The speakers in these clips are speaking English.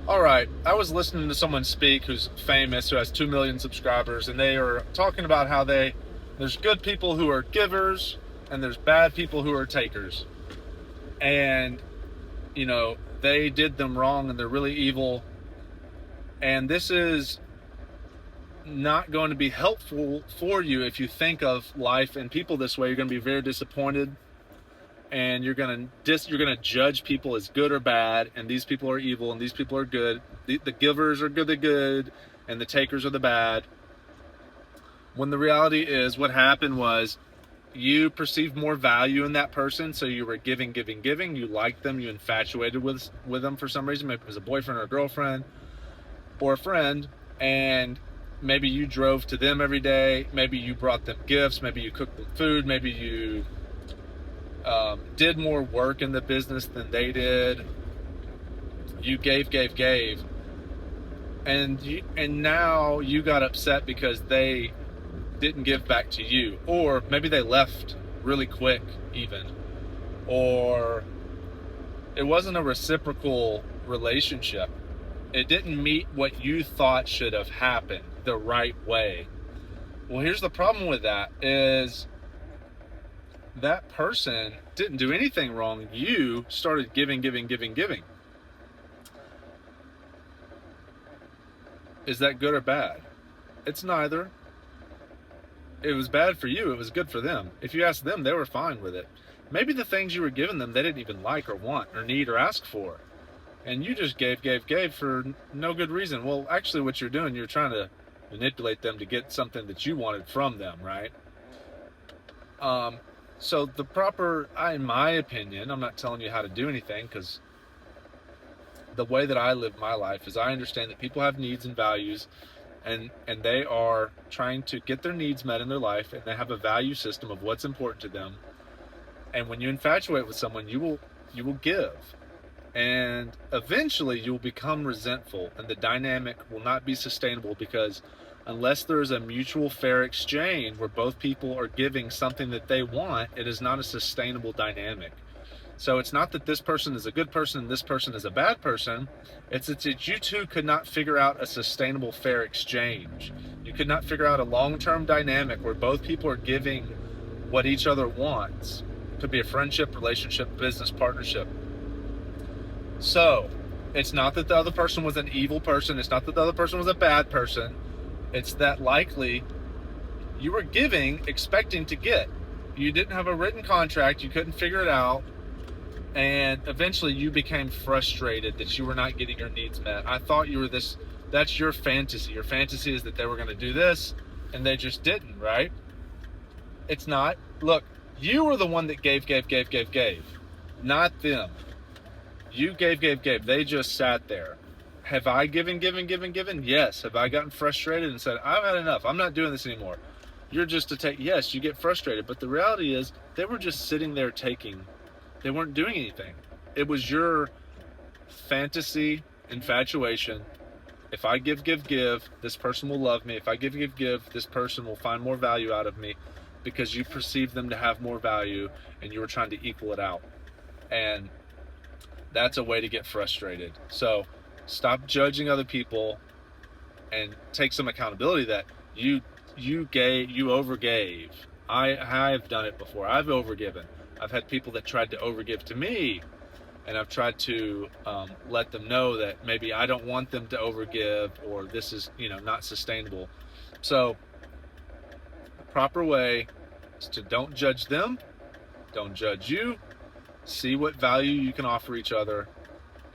All right, I was listening to someone speak who's famous, who has 2 million subscribers, and they are talking about how there's good people who are givers and there's bad people who are takers. And, they did them wrong and they're really evil. And this is not going to be helpful for you if you think of life and people this way. You're going to be very disappointed, and you're going to judge people as good or bad, and these people are evil and these people are good. The givers are good and the takers are the bad, when the reality is what happened was you perceived more value in that person, so you were giving. You liked them, you infatuated with them for some reason. Maybe it was a boyfriend or a girlfriend or a friend, and maybe you drove to them every day, maybe you brought them gifts, maybe you cooked them food, maybe you did more work in the business than they did. You gave, and now you got upset because they didn't give back to you, or maybe they left really quick, even, or it wasn't a reciprocal relationship. It didn't meet what you thought should have happened the right way. Well, here's the problem with that is that person didn't do anything wrong. You started giving. Is that good or bad? It's neither. It was bad for you. It was good for them. If you ask them, they were fine with it. Maybe the things you were giving them, they didn't even like or want or need or ask for. And you just gave for no good reason. Well, actually what you're doing, you're trying to manipulate them to get something that you wanted from them, right? So in my opinion, I'm not telling you how to do anything, because the way that I live my life is I understand that people have needs and values, and they are trying to get their needs met in their life, and they have a value system of what's important to them. And when you infatuate with someone, you will give, and eventually you will become resentful, and the dynamic will not be sustainable, because unless there is a mutual fair exchange where both people are giving something that they want, it is not a sustainable dynamic. So it's not that this person is a good person and this person is a bad person. It's that you two could not figure out a sustainable fair exchange. You could not figure out a long-term dynamic where both people are giving what each other wants. It could be a friendship, relationship, business partnership. So it's not that the other person was an evil person. It's not that the other person was a bad person. It's that likely you were giving expecting to get. You didn't have a written contract. You couldn't figure it out. And eventually you became frustrated that you were not getting your needs met. I thought you were this. That's your fantasy. Your fantasy is that they were going to do this and they just didn't, right? It's not. Look, you were the one that gave, not them. You gave. They just sat there. Have I given? Yes. Have I gotten frustrated and said, I've had enough, I'm not doing this anymore? You're just to take. Yes, you get frustrated, but the reality is they were just sitting there taking. They weren't doing anything. It was your fantasy, infatuation. If I give, this person will love me. If I give, this person will find more value out of me, because you perceive them to have more value and you were trying to equal it out. And that's a way to get frustrated. So stop judging other people and take some accountability that you overgave. I've done it before. I've overgiven. I've had people that tried to overgive to me, and I've tried to let them know that maybe I don't want them to overgive, or this is not sustainable. So the proper way is to don't judge them, don't judge you, see what value you can offer each other,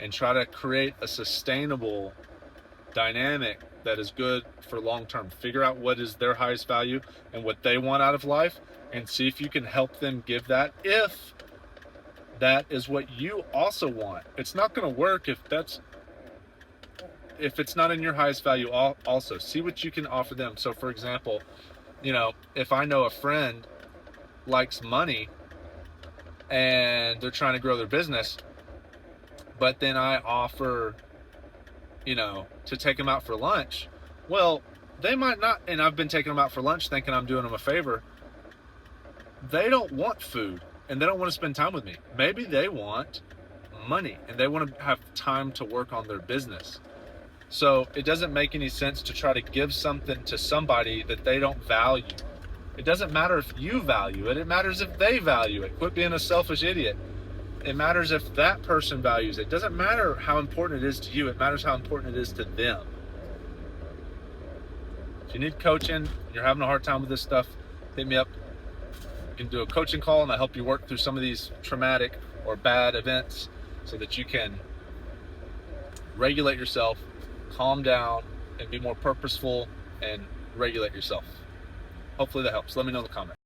and try to create a sustainable dynamic that is good for long term. Figure out what is their highest value and what they want out of life, and see if you can help them give that, if that is what you also want. It's not going to work if it's not in your highest value. Also see what you can offer them. So for example, if I know a friend likes money and they're trying to grow their business, but then I offer to take them out for lunch, well, they might not, and I've been taking them out for lunch thinking I'm doing them a favor. They don't want food and they don't want to spend time with me. Maybe they want money and they want to have time to work on their business. So it doesn't make any sense to try to give something to somebody that they don't value. It doesn't matter if you value it. It matters if they value it. Quit being a selfish idiot. It matters if that person values it. It doesn't matter how important it is to you. It matters how important it is to them. If you need coaching, you're having a hard time with this stuff, hit me up. You can do a coaching call and I'll help you work through some of these traumatic or bad events so that you can regulate yourself, calm down, and be more purposeful and regulate yourself. Hopefully that helps. Let me know in the comments.